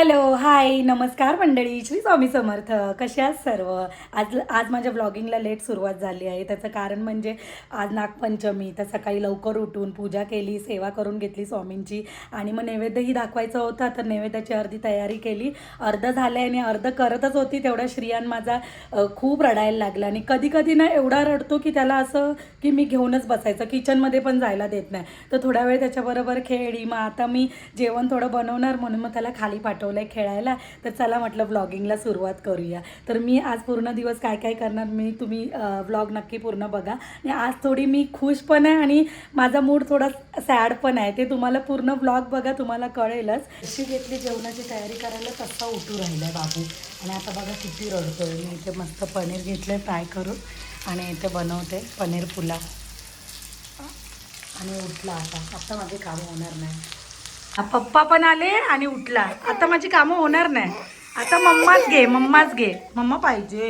Hello hi नमस्कार मंडळी, श्री स्वामी समर्थ. कशा आहात सर्व? आज आज माझ्या ब्लॉगिंगला लेट सुरुवात झाली आहे. त्याचं कारण म्हणजे आज नागपंचमी, तर सकाळी लवकर उठून पूजा केली, सेवा करून घेतली स्वामींची आणि मग नैवेद्यही दाखवायचा होता. तर नैवेद्याची अर्धी तयारी केली, अर्ध झालं आणि अर्ध करतच होती तेवढा श्रियान माझा खूप रडायला लागला. आणि कधी कधी ना एवढा रडतो की त्याला असं की मी घेऊनच बसायचं, किचनमध्ये पण जायला देत नाही. तर थोड्या वेळ त्याच्याबरोबर खेळली. मग आता मी जेवण थोडं बनवणार म्हणून मग त्याला खाली पाठवलं आहे खेळायला. तर चला म्हटलं व्लॉगिंगला सुरुवात करूया. तर मी आज पूर्ण दिवस काय काय करणार तुम्ही व्लॉग नक्की पूर्ण बघा. आणि आज थोडी मी खुश पण आहे आणि माझा मूड थोडा सॅड पण आहे, ते तुम्हाला पूर्ण व्लॉग बघा, तुम्हाला कळेलच. अशी घेतली जेवणाची तयारी करायला, तसा उठू राहिला आहे बाबू. आणि आता बघा किती रडतोय. मी इथे मस्त पनीर घेतलं फ्राय करून आणि इथे बनवते पनीर पुलाव. आणि उठला आता माझे कामं होणार नाही. पप्पा पण आले आणि उठला. आता माझी कामं होणार नाही. आता मम्माच घे मम्मा पाहिजे.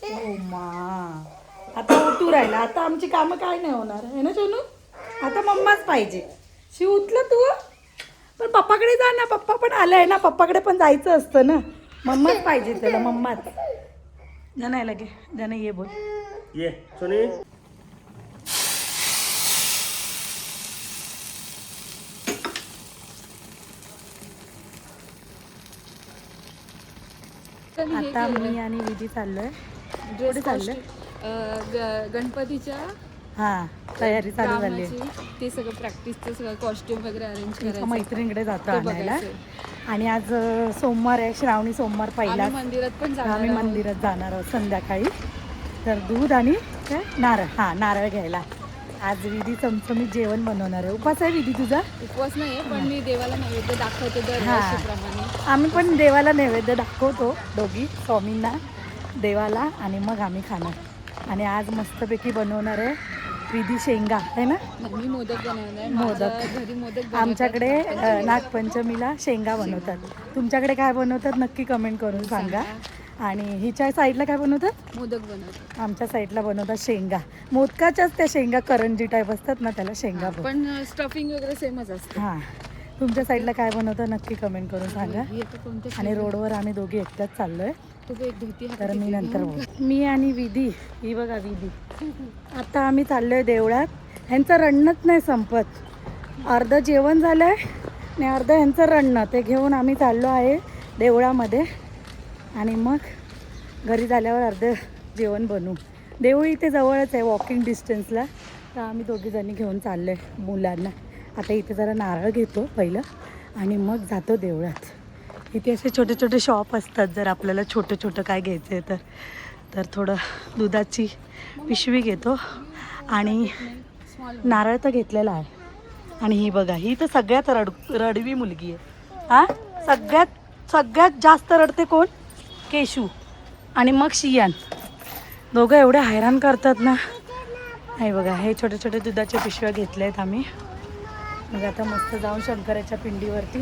ओ मा, आता उठू राहिला. आता आमची कामं काय नाही होणार आहे ना सोनू. आता मम्माच पाहिजे. शिव उठलं तू, पण पप्पाकडे जा ना. पप्पा पण आलाय ना, पप्पाकडे पण जायचं असतं ना. मम्माच पाहिजे त्याला, मम्माच. जण आहे लगे, जण ये बोल ये सोनी. आता मी आणि विधी चाललोय. कुठे चाललोय? गणपतीच्या हा, तयारी चालू झाली आहे. ते सगळं प्रॅक्टिसचं सगळं कॉस्ट्युम वगैरे अरेंज करायचं. मैत्रिणीकडे जातो ते आणायला. बघायचंय. आणि आज सोमवार आहे, श्रावणी सोमवार पहिला. आम्ही मंदिरात पण जाणार आम्ही आहोत. मंदिरात जाणार आहोत संध्याकाळी. तर दूध आणि काय नारळ, नारळ घ्यायला. आज विधी चमचमीत जेवण बनवणार आहे. उपास आहे विधी तुझा? उपवास नाहीये, पण मी देवाला नैवेद्य दाखवते दरवर्षीप्रमाणे. आम्ही पण देवाला नैवेद्य दाखवतो दोघी, स्वामींना, देवाला, आणि मग आम्ही खाणार. आणि आज मस्तपैकी बनवणार आहे विधी शेंगा आहे ना. मी मोदक बनवणार आहे. मोदक. माझ्या घरी मोदक बनवतात. आमच्याकडे नागपंचमीला शेंगा बनवतात. तुमच्याकडे काय बनवतात नक्की कमेंट करून सांगा. आणि हिच्या साईडला काय बनवतात? मोदक बनवतात. आमच्या साईडला बनवतात शेंगा. मोदकाच्याच त्या शेंगा करंजी टाईप असतात ना, त्याला शेंगा पण स्टफिंग वगैरे सेमच असतं. हां, तुमच्या साईडला काय बनवतात नक्की कमेंट करून सांगा. ही आता कोणत्या आणि रोडवर आम्ही दोघी एकट्याच चाललोय. तो एक धोती तर मी नंतर मी आणि विधी, ही बघा विधी. आता आम्ही चाललोय देवळात. ह्यांचं रडणंच नाही संपत. अर्धं जेवण झालं आहे आणि अर्धं ह्यांचं रडणं. ते घेऊन आम्ही चाललो आहे देवळामध्ये. आणि मग घरी झाल्यावर अर्धं जेवण बनवू. देऊळ इथे जवळच आहे, वॉकिंग डिस्टन्सला. तर आम्ही दोघीजणी घेऊन चाललो आहे मुलांना. आता इथे जरा नारळ घेतो पहिलं आणि मग जातो देवळात. इथे असे छोटे छोटे शॉप असतात, जर आपल्याला छोटं छोटं काय घ्यायचं आहे तर थोडं दुधाची पिशवी घेतो. आणि नारळ तर घेतलेला आहे. आणि ही बघा, ही तर सगळ्यात रडवी मुलगी आहे. हां, सगळ्यात जास्त रडते कोण? केशू. आणि मग शियान. दोघं एवढे हैराण करतात ना. हे बघा, हे छोटे छोटे दुधाच्या पिशव्या घेतल्या आहेत आम्ही. मग आता मस्त जाऊन शंकराच्या पिंडीवरती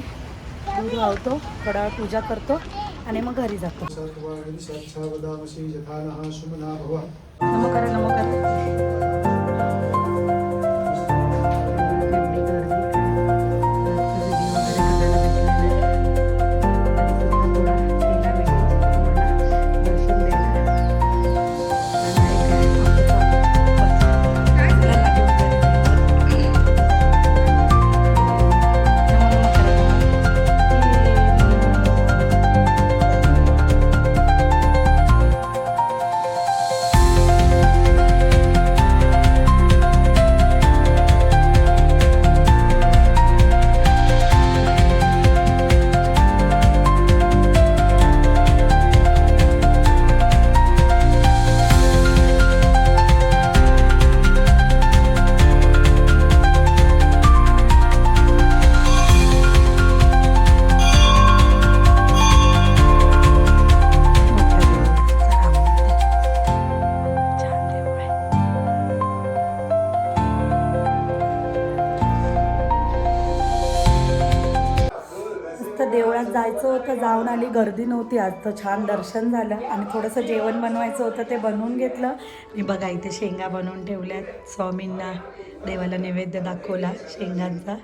दूध वाहतो, थोडा वेळ पूजा करतो आणि मग घरी जातो. नमो करा, नमो करा. देवळात जायचं होतं, जाऊन आली. गर्दी नव्हती आज, तर छान दर्शन झालं. आणि थोडंसं जेवण बनवायचं होतं, ते बनवून घेतलं. मी बघा इथे शेंगा बनवून ठेवल्यात. स्वामींना देवाला नैवेद्य दाखवला शेंगांचा.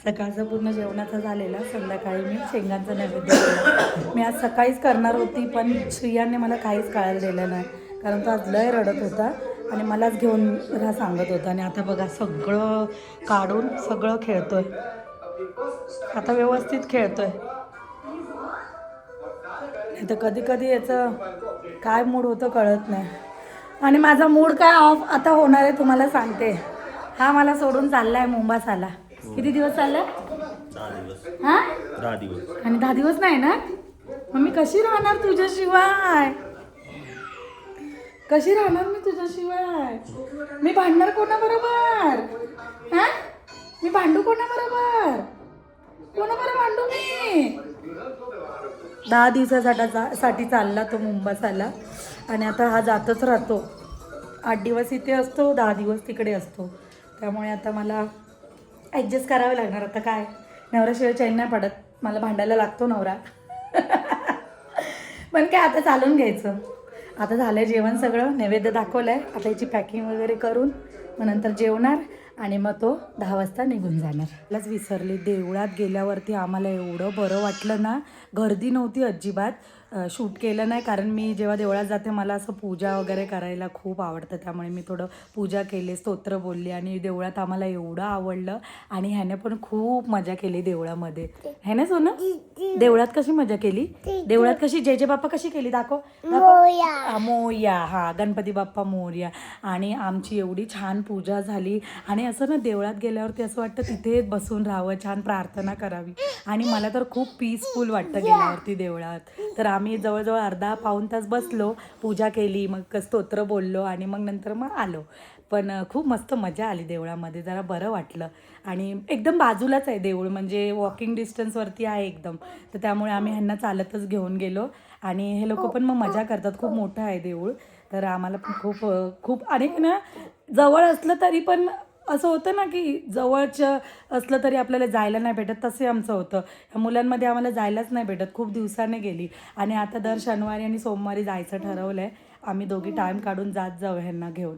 सकाळचं पूर्ण जेवणाचं झालेलं. संध्याकाळी मी शेंगांचं नैवेद्य केला. मी आज सकाळीच करणार होती, पण श्रियाने मला काहीच कळायला दिलं नाही, कारण तो आज लय रडत होता आणि मलाच घेऊन राहा सांगत होता. आणि आता बघा सगळं काढून सगळं खेळतोय, आता व्यवस्थित खेळतोय. नाही तर कधी कधी याचं काय मूड होतं कळत नाही. आणि माझा मूड काय ऑफ आता होणार आहे तुम्हाला सांगते. हा मला सोडून चाललाय मुंबासाला. किती दिवस चाललाय? 10 दिवस. हा 10 दिवस. आणि 10 दिवस नाही ना, मग मी कशी राहणार तुझ्याशिवाय? कशी राहणार मी तुझ्याशिवाय? मी भांडणार कोणाबरोबर? हा मी भांडू कोणाबरोबर? कोणाबरोबर भांडू मी? 10 दिवसासाठी चालला तो मुंबासाला. आणि आता हा जातच राहतो. 8 दिवस इथे असतो, 10 दिवस तिकडे असतो. त्यामुळे आता मला ॲडजस्ट करावं लागणार. आता काय, नवऱ्याशिवाय चैन नाही पडत, मला भांडायला लागतो नवरा. पण काय आता चालून घ्यायचं. आता झालं जेवण, सगळं नैवेद्य दाखवलं आहे. आता याची पॅकिंग वगैरे करून मग नंतर जेवणार आणि मग तो 10 वाजता निघून जाणार. मलाच विसरले, देवळात गेल्यावरती आम्हाला एवढं बरं वाटलं ना. गर्दी नव्हती अजिबात. शूट केलं नाही, कारण मी जेव्हा देवळात जाते मला असं पूजा वगैरे करायला खूप आवडतं. त्यामुळे मी थोडं पूजा केली, स्तोत्र बोलली. आणि देवळात आम्हाला एवढं आवडलं. आणि ह्याने पण खूप मजा केली देवळामध्ये. है ना सोनं? देवळात कशी मजा केली? देवळात कशी जय जय बाप्पा कशी केली? दाखव. मोरया. हा, गणपती बाप्पा मोरया. आणि आमची एवढी छान पूजा झाली. आणि असं ना देवळात गेल्यावरती असं वाटतं तिथे बसून राहावं, छान प्रार्थना करावी. आणि मला तर खूप पीसफुल वाटतं गेल्यावरती देवळात. तर आम्ही जवळजवळ अर्धा पाऊण तास बसलो, पूजा केली, मग स्तोत्र बोललो आणि मग नंतर मग आलो. पण खूप मस्त मजा आली देवळामध्ये, जरा बरं वाटलं. आणि एकदम बाजूलाच आहे देऊळ, म्हणजे वॉकिंग डिस्टन्सवरती आहे एकदम. तर त्यामुळे आम्ही ह्यांना चालतच घेऊन गेलो. आणि हे लोक पण मग मजा करतात, खूप मोठं आहे देऊळ. तर आम्हाला पण खूप खूप. आणि ना जवळ असलं तरी पण असं होतं ना की जवळचं असलं तरी आपल्याला जायला नाही भेटत, तसे आमचं होतं. मुलांमध्ये आम्हाला जायलाच नाही भेटत, खूप दिवसाने गेली. आणि आता दर शनिवारी आणि सोमवारी जायचं ठरवलं आहे. आम्ही दोघी टाईम काढून जात जाऊ ह्यांना घेऊन.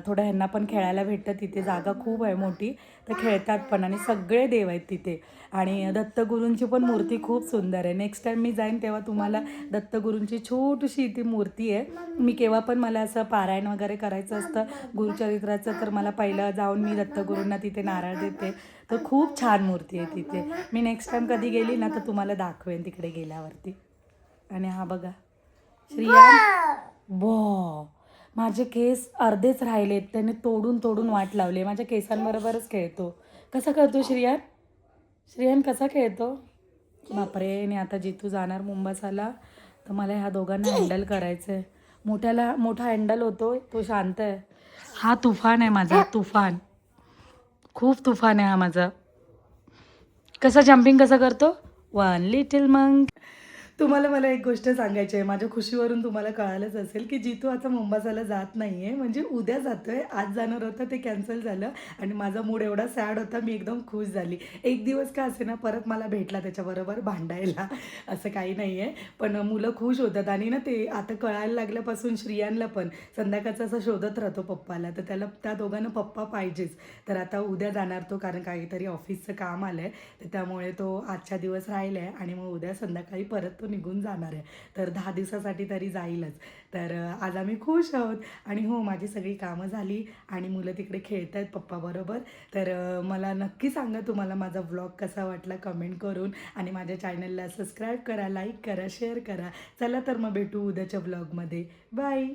थोडं ह्यांना पण खेळायला भेटतं, तिथे जागा खूप आहे मोठी, तर खेळतात पण. आणि सगळे देव आहेत तिथे. आणि दत्तगुरूंची पण मूर्ती खूप सुंदर आहे. नेक्स्ट टाईम मी जाईन तेव्हा तुम्हाला दत्तगुरूंची छोटीशी ती मूर्ती आहे. मी केव्हा पण मला असं पारायण वगैरे करायचं असतं गुरुचरित्राचं, तर मला पहिलं जाऊन मी दत्तगुरूंना तिथे नारळ देते. तर खूप छान मूर्ती आहे तिथे. मी नेक्स्ट टाईम कधी गेली ना तर तुम्हाला दाखवेन तिकडे गेल्यावरती. आणि हा बघा श्रियान, बो माझे केस अर्धेच राहिलेत, त्याने तोडून तोडून वाट लावले. माझ्या केसांबरोबरच खेळतो. कसा करतो श्रियान? श्रियान कसा खेळतो? बापरे. आणि आता जितू जाणार मुंबासाला, तर मला ह्या दोघांना हँडल करायचं आहे. मोठा हँडल होतो, तो शांत आहे. हा तुफान आहे माझा, तुफान. खूप तुफान आहे हा माझा. कसा जम्पिंग कसा करतो? 1 लिटिल मंक. तुम्हाला मला एक गोष्ट सांगायची आहे. माझ्या खुशीवरून तुम्हाला कळालंच असेल की जितू आता मुंबासाला जात नाही आहे, म्हणजे उद्या जातोय. आज जाणार होतं, ते कॅन्सल झालं. आणि माझा मूड एवढा सॅड होता, मी एकदम खुश झाली. एक दिवस का असे ना परत मला भेटला त्याच्याबरोबर भांडायला, असं काही नाही आहे. पण मुलं खुश होतात. आणि ना ते आता कळायला लागल्यापासून श्रियानला पण संध्याकाळचं असं शोधत राहतो पप्पाला, तर त्याला त्या दोघांना पप्पा पाहिजेच. तर आता उद्या जाणार तो, कारण काहीतरी ऑफिसचं काम आलं आहे, तर त्यामुळे तो आजच्या दिवस राहिला आहे. आणि मग उद्या संध्याकाळी परत तो निघून जाणार आहे. तर 10 दिवसासाठी तरी जाईलच. तर आज आम्ही खुश आहोत. आणि हो, माझी सगळी कामं झाली आणि मुलं तिकडे खेळत आहेत पप्पाबरोबर. तर मला नक्की सांगा तुम्हाला माझा व्लॉग कसा वाटला कमेंट करून. आणि माझ्या चॅनलला सबस्क्राईब करा, लाईक करा, शेअर करा. चला तर मग भेटू उद्याच्या व्लॉगमध्ये. बाय.